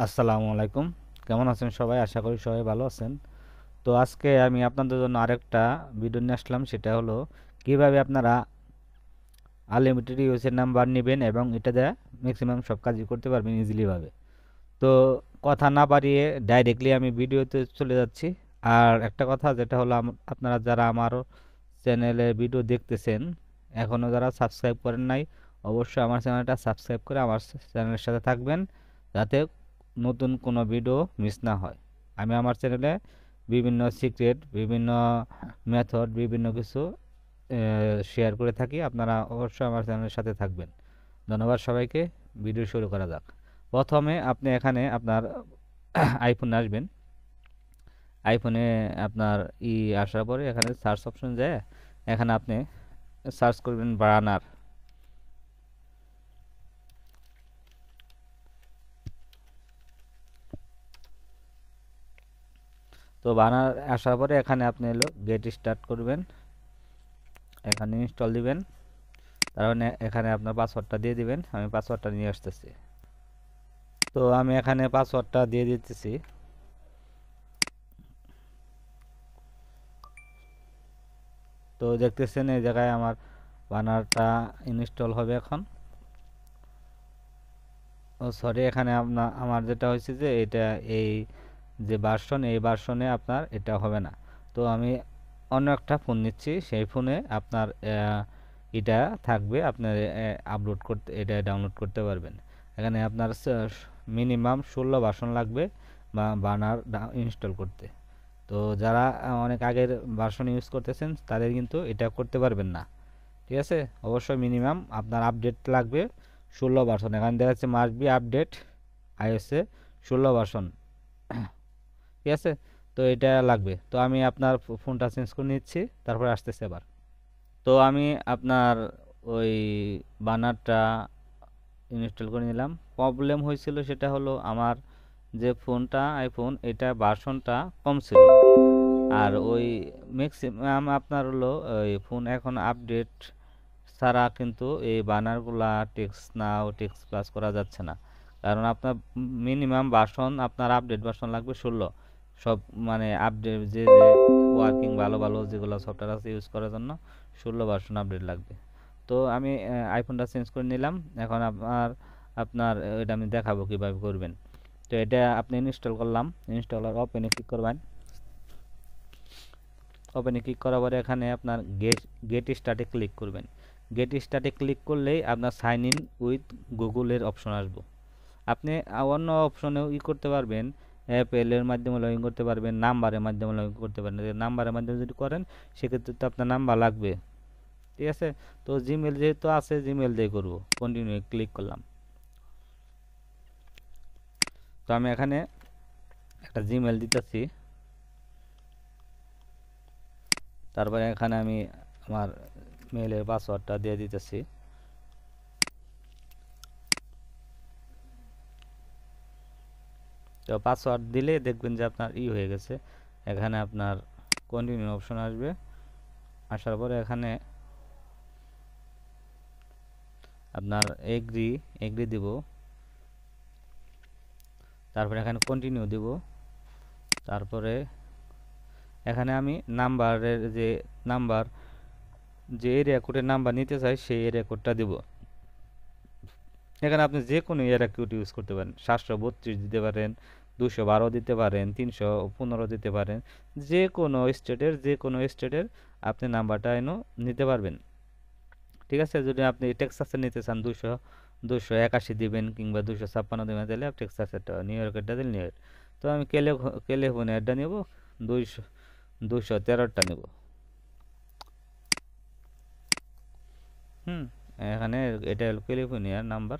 আসসালামু আলাইকুম। কেমন আছেন সবাই? আশা করি সবাই ভালো আছেন। তো আজকে আমি আপনাদের জন্য আরেকটা ভিডিও নিয়ে আসলাম। সেটা হলো কিভাবে আপনারা আনলিমিটেড ইউএসএর নাম্বার নেবেন এবং এটা দিয়ে ম্যাক্সিমাম সব কাজই করতে পারবেন ইজিলি ভাবে। তো কথা না বাড়িয়ে ডাইরেক্টলি আমি ভিডিওতে চলে যাচ্ছি। আর একটা কথা যেটা হলো আপনারা যারা আমার চ্যানেলে ভিডিও দেখতেছেন এখনও যারা সাবস্ক্রাইব করেন নাই, অবশ্যই আমার চ্যানেলটা সাবস্ক্রাইব করে আমার চ্যানেলের সাথে থাকবেন, যাতে নতুন কোনো ভিডিও মিস না হয়। আমি আমার চ্যানেলে বিভিন্ন সিক্রেট, বিভিন্ন মেথড, বিভিন্ন কিছু শেয়ার করে থাকি। আপনারা অবশ্যই আমার চ্যানেলের সাথে থাকবেন। ধন্যবাদ সবাইকে। ভিডিও শুরু করা যাক। প্রথমে আপনি এখানে আপনার আইফোনে আসবেন। আইফোনে আপনার আসার পরে এখানে সার্চ অপশন যায়, এখানে আপনি সার্চ করবেন বানার। তো বানার আসার পরে এখানে আপনি হলো গেট স্টার্ট করবেন, এখানে ইনস্টল দিবেন। তার মানে এখানে আপনার পাসওয়ার্ডটা দিয়ে দিবেন। আমি পাসওয়ার্ডটা নিয়ে আসতেছি। তো আমি এখানে পাসওয়ার্ডটা দিয়ে দিতেছি। তো দেখতেছেন এই জায়গায় আমার বানারটা ইনস্টল হবে এখন। ও সরি, এখানে আমার যেটা হয়েছে যে এটা এই যে ভার্সন, এই ভার্সনে আপনার এটা হবে না। তো আমি অন্য একটা ফোন নিচ্ছি, সেই ফোনে আপনার এটা থাকবে, আপনার আপলোড করতে, এটা ডাউনলোড করতে পারবেন। এখানে আপনার মিনিমাম 16 ভার্সন লাগবে বা বানার ইনস্টল করতে। তো যারা অনেক আগের ভার্সন ইউজ করতেছেন তাদের কিন্তু এটা করতে পারবেন না। ঠিক আছে, অবশ্যই মিনিমাম আপনার আপডেট লাগবে 16 ভার্সন। এখানে দেখা যাচ্ছে মাস্ট বি আপডেট আইওএসে 16 ভার্সন। ঠিক আছে, তো এটা লাগবে। তো আমি আপনার ফোনটা চেঞ্জ করে নিচ্ছি, তারপরে আসতেছে আবার। তো আমি আপনার ওই বানারটা ইনস্টল করে নিলাম। প্রবলেম হয়েছিল সেটা হলো আমার যে ফোনটা আইফোন, এটা ভার্সনটা কম ছিল। আর ওই ম্যাক্সিমাম আপনার হলো ওই ফোন এখন আপডেট ছাড়া কিন্তু এই বানারগুলা টেক্সট নাও টেক্সট প্লাস করা যাচ্ছে না। কারণ আপনার মিনিমাম ভার্সন, আপনার আপডেট ভার্সন লাগবে 16। সব মানে আপডেট যে যে ওয়ার্কিং ভালো ভালো যেগুলো সফটওয়্যার আছে ইউজ করার জন্য 16 ভার্সন আপডেট লাগবে। তো আমি আইফোনটা চেঞ্জ করে নিলাম। এখন আপনার এটা আমি দেখাবো কিভাবে করবেন। তো এটা আপনি ইনস্টল করলাম, ইনস্টলার ওপেনে ক্লিক করবেন। ওপেনে ক্লিক করার পরে এখানে আপনার গেট স্টার্টে ক্লিক করবেন। গেট স্টার্টে ক্লিক করলেই আপনার সাইন ইন উইথ গুগলের অপশন আসবে। আপনি অন্য অপশনেও করতে পারবেন, অ্যাপেলের মাধ্যমে লগ ইন করতে পারবেন, নাম্বারের মাধ্যমে লগ ইন করতে পারেন। নাম্বারের মাধ্যমে যদি করেন সেক্ষেত্রে তো আপনার নাম্বার লাগবে। ঠিক আছে, তো জিমেল যেহেতু আছে জিমেল দিয়ে করব। কন্টিনিউ ক্লিক করলাম। তো আমি এখানে একটা জিমেল দিতেছি। তারপরে এখানে আমি আমার মেইলের পাসওয়ার্ডটা দিয়ে দিতেছি। তো পাসওয়ার্ড দিলে দেখবেন যে আপনার হয়ে গেছে। এখানে আপনার কন্টিনিউ অপশন আসবে। আসার পরে এখানে আপনার এগ্রি এগ্রি দিব। তারপরে এখানে কন্টিনিউ দিব। তারপরে এখানে আমি নাম্বারের যে নাম্বার, যে এরিয়া কোডের নাম্বার নিতে চাই সেই এরিয়া কোডটা দিব। এখানে আপনি যে কোনো এরিয়া কোড ইউজ করতে পারেন। 732 দিতে পারেন, 212 দিতে পারেন, 315 দিতে পারেন। যে কোনো স্টেটের আপনি নাম্বারটা এনে নিতে পারবেন। ঠিক আছে, যদি আপনি টেক্সাসে নিতে চান 281 দিবেন কিংবা 256 দিবেন, তাহলে টেক্সাসেরটা, নিউ ইয়র্কেরটা দিলে নিউ ইয়র্ক। তো আমি ক্যালিফোর্নিয়ারটা নেব, 213টা নেব। হুম, এখানে এটা হলো ক্যালিফোর্নিয়ার নাম্বার।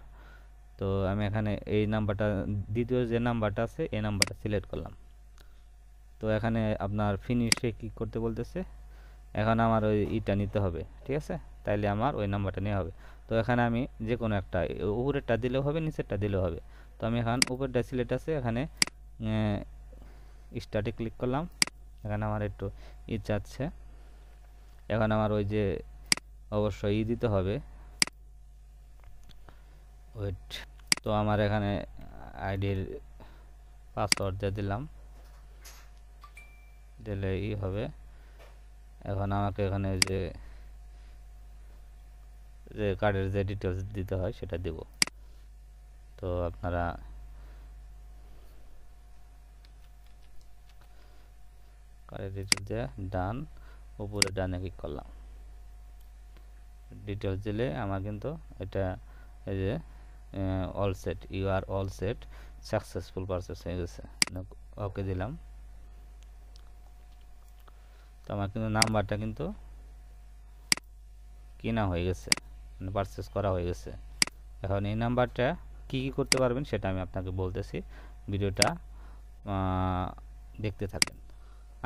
তো আমি এখানে এই নাম্বারটা, দ্বিতীয় যে নাম্বারটা আছে এই নাম্বারটা সিলেক্ট করলাম। তো এখানে আপনার ফিনিশে ক্লিক করতে বলতেছে। এখন আমার ওই নিতে হবে। ঠিক আছে, তাইলে আমার ওই নাম্বারটা নেওয়া হবে। তো এখানে আমি যে কোনো একটা, উপরেরটা দিলেও হবে নিচেরটা দিলেও হবে। তো আমি এখন উপরেরটা সিলেক্ট আছে, এখানে স্টার্টে ক্লিক করলাম। এখানে আমার একটু চাচ্ছে। এখন আমার ওই যে অবশ্যই দিতে হবে, ওয়েট। তো আমার এখানে আইডির পাসওয়ার্ড দিয়ে দিলাম, দিলে হবে। এখন আমাকে এখানে যে কার্ডের যে ডিটেলস দিতে হয় সেটা দেব। তো আপনারা কার্ডের ডিটেলস দিয়ে ডান, উপরে ডানে ক্লিক করলাম। ডিটেলস দিলে আমার কিন্তু এটা এই যে all set, you are all set, successful purchase হয়ে গেছে। ওকে দিলাম। তো আমার কিন্তু নাম্বারটা কিন্তু কেনা হয়ে গেছে, মানে পারচেস করা হয়ে গেছে। এখন এই নাম্বারটা কি করতে পারবেন সেটা আমি আপনাকে বলতেছি, ভিডিওটা দেখতে থাকেন।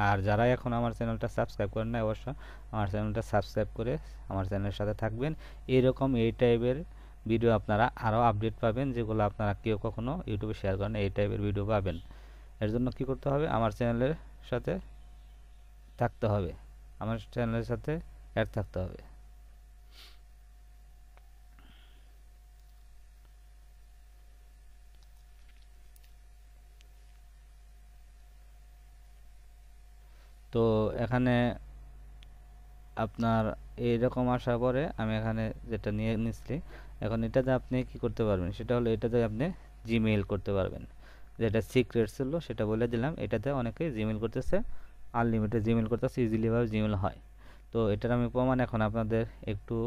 আর যারা এখন আমার চ্যানেলটা সাবস্ক্রাইব করেন না, অবশ্যই আমার চ্যানেলটা সাবস্ক্রাইব করে আমার চ্যানেলের সাথে থাকবেন। এইরকম এই টাইপের ভিডিও আপনারা আরও আপডেট পাবেন, যেগুলো আপনারা কেউ কখনো ইউটিউবে শেয়ার করেন, এই টাইপের ভিডিও পাবেন। এর জন্য কি করতে হবে, আমার চ্যানেলের সাথে থাকতে হবে, আমার চ্যানেলের সাথে অ্যাড থাকতে হবে। তো এখানে আপনার এইরকম আসার পরে আমি এখানে যেটা নিয়ে নিচ্ছি, এখন এটাতে আপনি কি করতে পারবেন সেটা হলো, এটাতে আপনি জিমেইল করতে পারবেন। যেটা সিক্রেট ছিল সেটা বলে দিলাম। এটাতে অনেকেই জিমেইল করতেছে, আনলিমিটেড জিমেইল করতেছে, ইজিলিভাবে জিমেইল হয়। তো এটার আমি প্রমাণ এখন আপনাদের একটু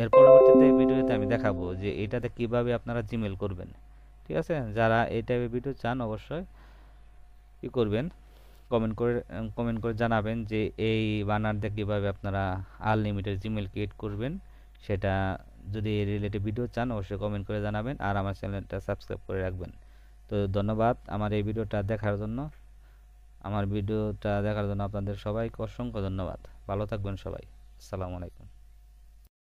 এর পরবর্তীতে ভিডিওতে আমি দেখাবো যে এটাতে কিভাবে আপনারা জিমেইল করবেন। ঠিক আছে, যারা এই টাইপের ভিডিও চান অবশ্যই কি করবেন, কমেন্ট করে জানাবেন যে এই বানার দিয়ে কীভাবে আপনারা আনলিমিটেড জিমেল ক্রিয়েট করবেন। সেটা যদি এই রিলেটেড ভিডিও চান অবশ্যই কমেন্ট করে জানাবেন, আর আমার চ্যানেলটা সাবস্ক্রাইব করে রাখবেন। তো ধন্যবাদ আমার এই ভিডিওটা দেখার জন্য। আপনাদের সবাইকে অসংখ্য ধন্যবাদ। ভালো থাকবেন সবাই। আসসালামু আলাইকুম।